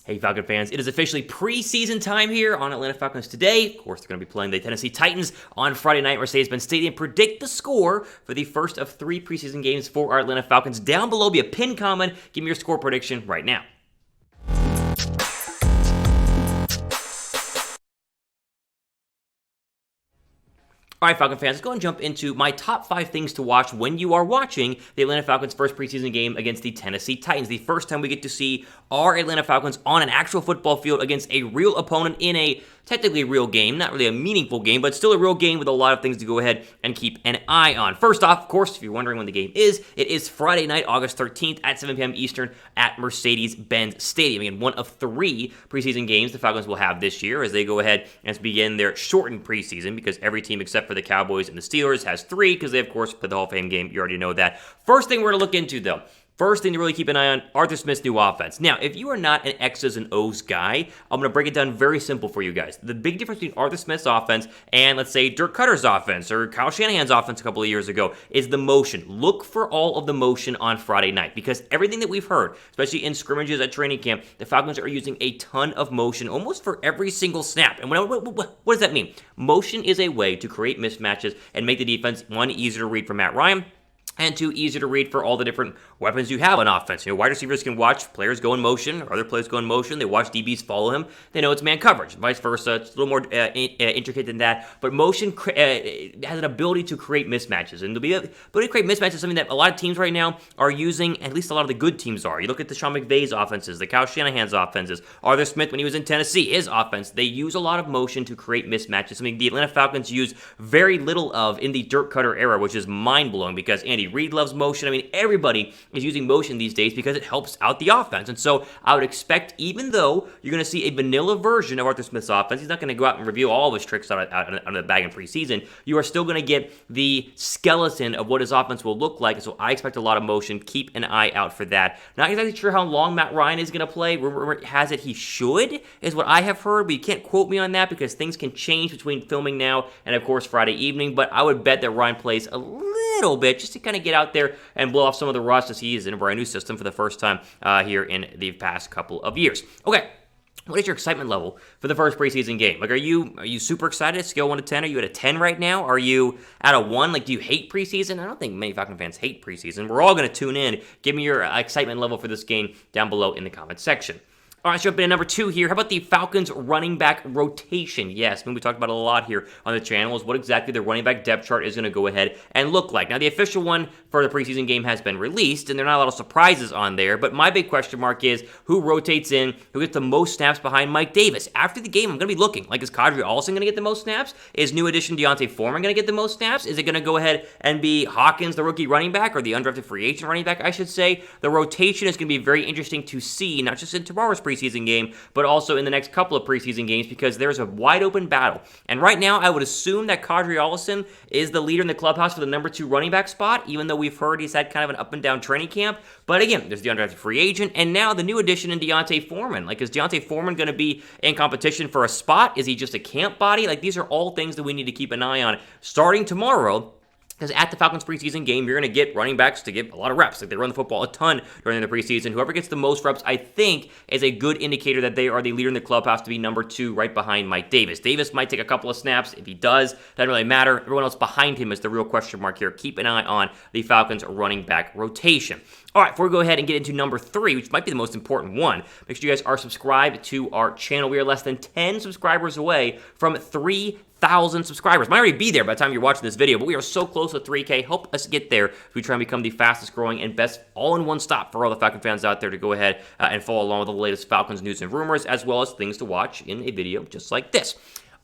Hey, Falcon fans, it is officially preseason time here on Atlanta Falcons today. Of course, they're going to be playing the Tennessee Titans on Friday night at Mercedes-Benz Stadium. Predict the score for the first of 3 preseason games for our Atlanta Falcons. Down below, be a pinned comment. Give me your score prediction right now. All right, Falcon fans, let's go and jump into my top 5 things to watch when you are watching the Atlanta Falcons' first preseason game against the Tennessee Titans. The first time we get to see our Atlanta Falcons on an actual football field against a real opponent in a technically real game, not really a meaningful game, but still a real game with a lot of things to go ahead and keep an eye on. First off, of course, if you're wondering when the game is, it is Friday night, August 13th at 7 p.m. Eastern at Mercedes-Benz Stadium. Again, one of 3 preseason games the Falcons will have this year as they go ahead and begin their shortened preseason because every team except for the Cowboys and the Steelers has 3 because they, of course, play the Hall of Fame game. You already know that. First thing we're going to look into, though, first thing to really keep an eye on, Arthur Smith's new offense. Now, if you are not an X's and O's guy, I'm going to break it down very simple for you guys. The big difference between Arthur Smith's offense and, let's say, Dirk Cutter's offense or Kyle Shanahan's offense a couple of years ago is the motion. Look for all of the motion on Friday night because everything that we've heard, especially in scrimmages at training camp, the Falcons are using a ton of motion almost for every single snap. And what does that mean? Motion is a way to create mismatches and make the defense, 1, easier to read for Matt Ryan, and 2, easier to read for all the different weapons you have on offense. Wide receivers can watch players go in motion, or other players go in motion. They watch DBs follow him. They know it's man coverage. Vice versa. It's a little more intricate than that. But motion has an ability to create mismatches. And to be able to create mismatches is something that a lot of teams right now are using, at least a lot of the good teams are. You look at the Sean McVay's offenses, the Kyle Shanahan's offenses, Arthur Smith when he was in Tennessee, his offense. They use a lot of motion to create mismatches. Something the Atlanta Falcons use very little of in the Dirk Cutter era, which is mind-blowing because Andy Reid loves motion. I mean, everybody is using motion these days because it helps out the offense. And so I would expect, even though you're going to see a vanilla version of Arthur Smith's offense, he's not going to go out and reveal all of his tricks out of the bag in preseason. You are still going to get the skeleton of what his offense will look like. And so I expect a lot of motion. Keep an eye out for that. Not exactly sure how long Matt Ryan is going to play. Rumor has it he should, is what I have heard, but you can't quote me on that because things can change between filming now and, of course, Friday evening. But I would bet that Ryan plays a little bit just to kind of get out there and blow off some of the rust as he is in a brand new system for the first time here in the past couple of years. Okay. What is your excitement level for the first preseason game? Like, are you super excited? Scale 1 to 10. Are you at a 10 right now? Are you at a 1? Like, do you hate preseason? I don't think many Falcon fans hate preseason. We're all going to tune in. Give me your excitement level for this game down below in the comments section. All right, let's jump into number 2 here. How about the Falcons running back rotation? Yes, we talked about it a lot here on the channel is what exactly the running back depth chart is going to go ahead and look like. Now, the official one for the preseason game has been released, and there are not a lot of surprises on there, but my big question mark is who rotates in, who gets the most snaps behind Mike Davis. After the game, I'm going to be looking. Like, is Qadree Ollison going to get the most snaps? Is new addition D'Onta Foreman going to get the most snaps? Is it going to go ahead and be Hawkins, the rookie running back, or the undrafted free agent running back, I should say? The rotation is going to be very interesting to see, not just in tomorrow's preseason game, but also in the next couple of preseason games because there's a wide open battle. And right now, I would assume that Qadree Ollison is the leader in the clubhouse for the number 2 running back spot, even though we've heard he's had kind of an up and down training camp. But again, there's the undrafted free agent, and now the new addition in D'Onta Foreman. Like, is D'Onta Foreman going to be in competition for a spot? Is he just a camp body? Like, these are all things that we need to keep an eye on starting tomorrow. Because at the Falcons preseason game, you're going to get running backs to get a lot of reps. Like, they run the football a ton during the preseason. Whoever gets the most reps, I think, is a good indicator that they are the leader in the clubhouse to be number 2 right behind Mike Davis. Davis might take a couple of snaps. If he does, doesn't really matter. Everyone else behind him is the real question mark here. Keep an eye on the Falcons running back rotation. All right, before we go ahead and get into number 3, which might be the most important one, make sure you guys are subscribed to our channel. We are less than 10 subscribers away from 3,000 subscribers. Might already be there by the time you're watching this video, but we are so close to 3K. Help us get there as we try and become the fastest growing and best all-in-one stop for all the Falcon fans out there to go ahead and follow along with the latest Falcons news and rumors, as well as things to watch in a video just like this.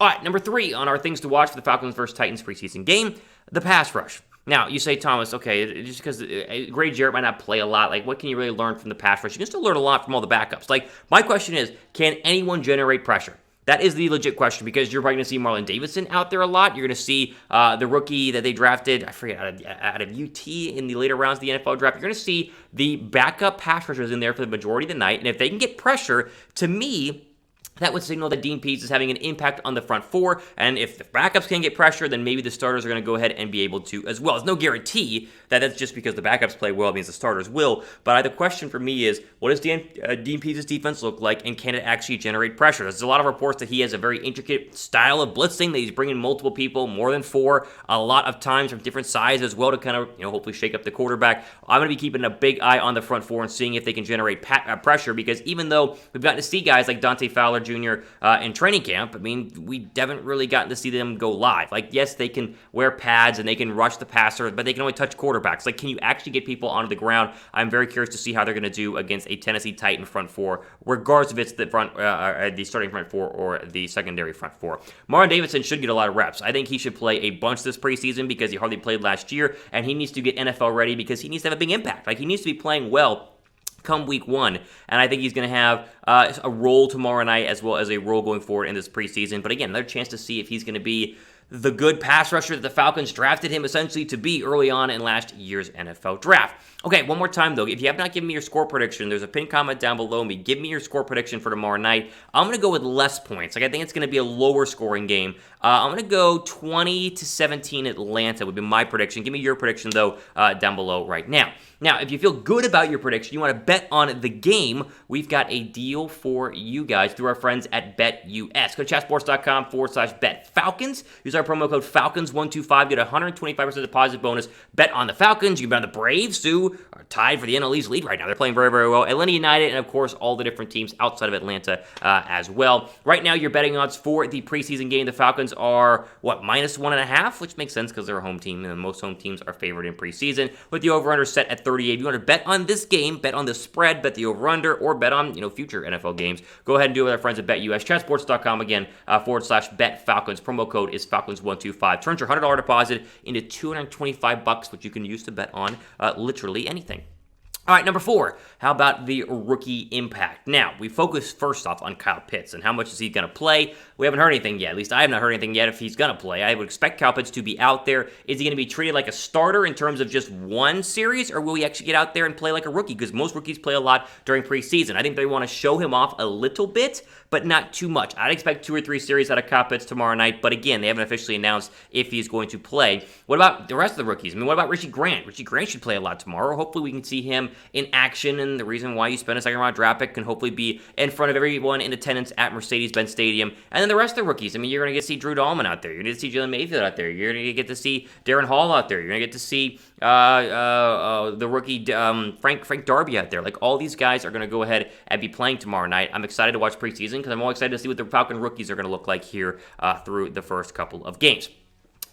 All right, number 3 on our things to watch for the Falcons vs. Titans preseason game, the pass rush. Now, you say, Thomas, okay, just because Grady Jarrett might not play a lot, like, what can you really learn from the pass rush? You can still learn a lot from all the backups. Like, my question is, can anyone generate pressure? That is the legit question because you're probably going to see Marlon Davidson out there a lot. You're going to see the rookie that they drafted, I forget, out of UT in the later rounds of the NFL draft. You're going to see the backup pass rushers in there for the majority of the night. And if they can get pressure, to me, that would signal that Dean Pees is having an impact on the front 4, and if the backups can get pressure, then maybe the starters are going to go ahead and be able to as well. There's no guarantee That's just because the backups play well means the starters will. But the question for me is, what does Dean Pease's defense look like, and can it actually generate pressure? There's a lot of reports that he has a very intricate style of blitzing, that he's bringing multiple people, more than 4, a lot of times from different sides as well, to kind of hopefully shake up the quarterback. I'm going to be keeping a big eye on the front 4 and seeing if they can generate pressure, because even though we've gotten to see guys like Dante Fowler Jr. In training camp, I mean, we haven't really gotten to see them go live. Like, yes, they can wear pads and they can rush the passer, but they can only touch quarterbacks. Like, can you actually get people onto the ground? I'm very curious to see how they're going to do against a Tennessee Titan front 4, regardless if it's the the starting front 4 or the secondary front 4. Marlon Davidson should get a lot of reps. I think he should play a bunch this preseason because he hardly played last year, and he needs to get NFL ready because he needs to have a big impact. Like, he needs to be playing well come week 1, and I think he's going to have a role tomorrow night as well as a role going forward in this preseason. But again, another chance to see if he's going to be the good pass rusher that the Falcons drafted him essentially to be early on in last year's NFL draft. Okay, one more time though, if you have not given me your score prediction, there's a pinned comment down below me. Give me your score prediction for tomorrow night. I'm going to go with less points. Like, I think it's going to be a lower scoring game. I'm going to go 20-17 Atlanta would be my prediction. Give me your prediction though down below right now. Now, if you feel good about your prediction, you want to bet on the game, we've got a deal for you guys through our friends at BetUS. Go to chatsports.com/BetFalcons. Use our promo code Falcons125. Get a 125% deposit bonus. Bet on the Falcons. You can bet on the Braves, who are tied for the NL East lead right now. They're playing very, very well. Atlanta United, and of course, all the different teams outside of Atlanta as well. Right now, your betting odds for the preseason game, the Falcons are, -1.5, which makes sense because they're a home team, and most home teams are favored in preseason, with the over-under set at 38. If you want to bet on this game, bet on the spread, bet the over-under, or bet on future NFL games, go ahead and do it with our friends at BetUS. Chatsports.com again, /BetFalcons. Promo code is Falcons125. Turns your $100 deposit into $225, which you can use to bet on literally anything. All right, number 4, how about the rookie impact? Now, we focus first off on Kyle Pitts and how much is he going to play. We haven't heard anything yet. At least I have not heard anything yet if he's going to play. I would expect Kyle Pitts to be out there. Is he going to be treated like a starter in terms of just one series, or will he actually get out there and play like a rookie? Because most rookies play a lot during preseason. I think they want to show him off a little bit, but not too much. I'd expect 2 or 3 series out of Kyle Pitts tomorrow night, but again, they haven't officially announced if he's going to play. What about the rest of the rookies? I mean, what about Richie Grant? Richie Grant should play a lot tomorrow. Hopefully we can see him in action, and the reason why you spend a second-round draft pick can hopefully be in front of everyone in attendance at Mercedes-Benz Stadium. And then the rest of the rookies, I mean, you're going to get to see Drew Dahlman out there. You're going to see Jalen Mayfield out there. You're going to get to see Darren Hall out there. You're going to get to see the rookie Frank Darby out there. Like, all these guys are going to go ahead and be playing tomorrow night. I'm excited to watch preseason because I'm all excited to see what the Falcon rookies are going to look like here through the first couple of games.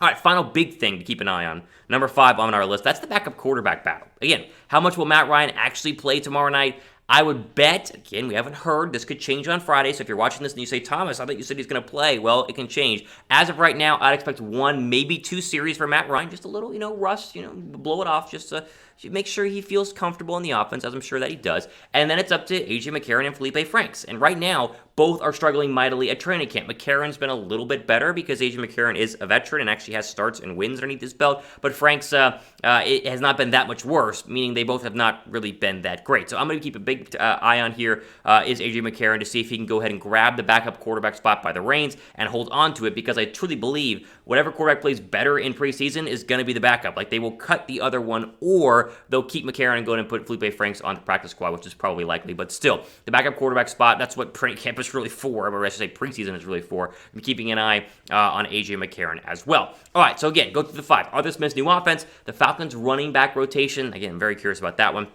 All right, final big thing to keep an eye on. Number 5 on our list, that's the backup quarterback battle. Again, how much will Matt Ryan actually play tomorrow night? I would bet, again, we haven't heard, this could change on Friday, so if you're watching this and you say, Thomas, I thought you said he's going to play, well, it can change. As of right now, I'd expect 1, maybe 2 series for Matt Ryan, just a little, rust, blow it off, just to make sure he feels comfortable in the offense, as I'm sure that he does. And then it's up to A.J. McCarron and Felipe Franks. And right now, both are struggling mightily at training camp. McCarron's been a little bit better because A.J. McCarron is a veteran and actually has starts and wins underneath his belt. But Franks it has not been that much worse, meaning they both have not really been that great. So I'm going to keep a big eye on here is A.J. McCarron to see if he can go ahead and grab the backup quarterback spot by the reins and hold on to it, because I truly believe whatever quarterback plays better in preseason is going to be the backup. Like, they will cut the other one, or they'll keep McCarron and go and put Felipe Franks on the practice squad, which is probably likely. But still, the backup quarterback spot, that's what training camp is really for, or I should say preseason is really for. I'm keeping an eye on A.J. McCarron as well. All right, so again, go through the 5. Arthur Smith's new offense, the Falcons' running back rotation. Again, I'm very curious about that one.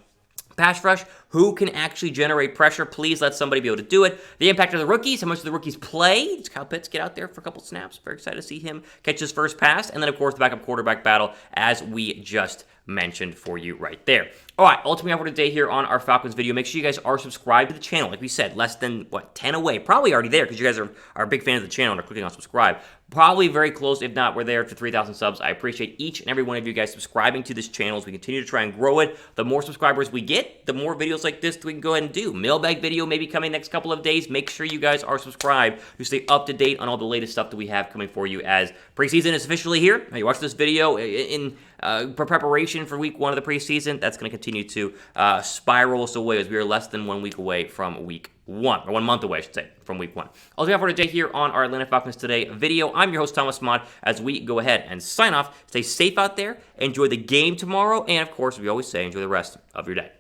Pass rush, who can actually generate pressure? Please let somebody be able to do it. The impact of the rookies, how much do the rookies play? Does Kyle Pitts get out there for a couple snaps? Very excited to see him catch his first pass. And then, of course, the backup quarterback battle, as we just mentioned for you right there. All right, ultimately for today here on our Falcons video. Make sure you guys are subscribed to the channel. Like we said, less than, 10 away. Probably already there because you guys are big fans of the channel and are clicking on subscribe. Probably very close. If not, we're there for 3,000 subs. I appreciate each and every one of you guys subscribing to this channel as we continue to try and grow it. The more subscribers we get, the more videos like this we can go ahead and do. Mailbag video maybe coming next couple of days. Make sure you guys are subscribed to stay up to date on all the latest stuff that we have coming for you, as preseason is officially here. Now, you watch this video in preparation for week 1 of the preseason. That's going to continue to spiral us away as we are less than 1 week away from week 1 month away, I should say, from week 1. All we have for today here on our Atlanta Falcons Today video. I'm your host, Thomas Mott, as we go ahead and sign off. Stay safe out there, enjoy the game tomorrow, and of course, we always say, enjoy the rest of your day.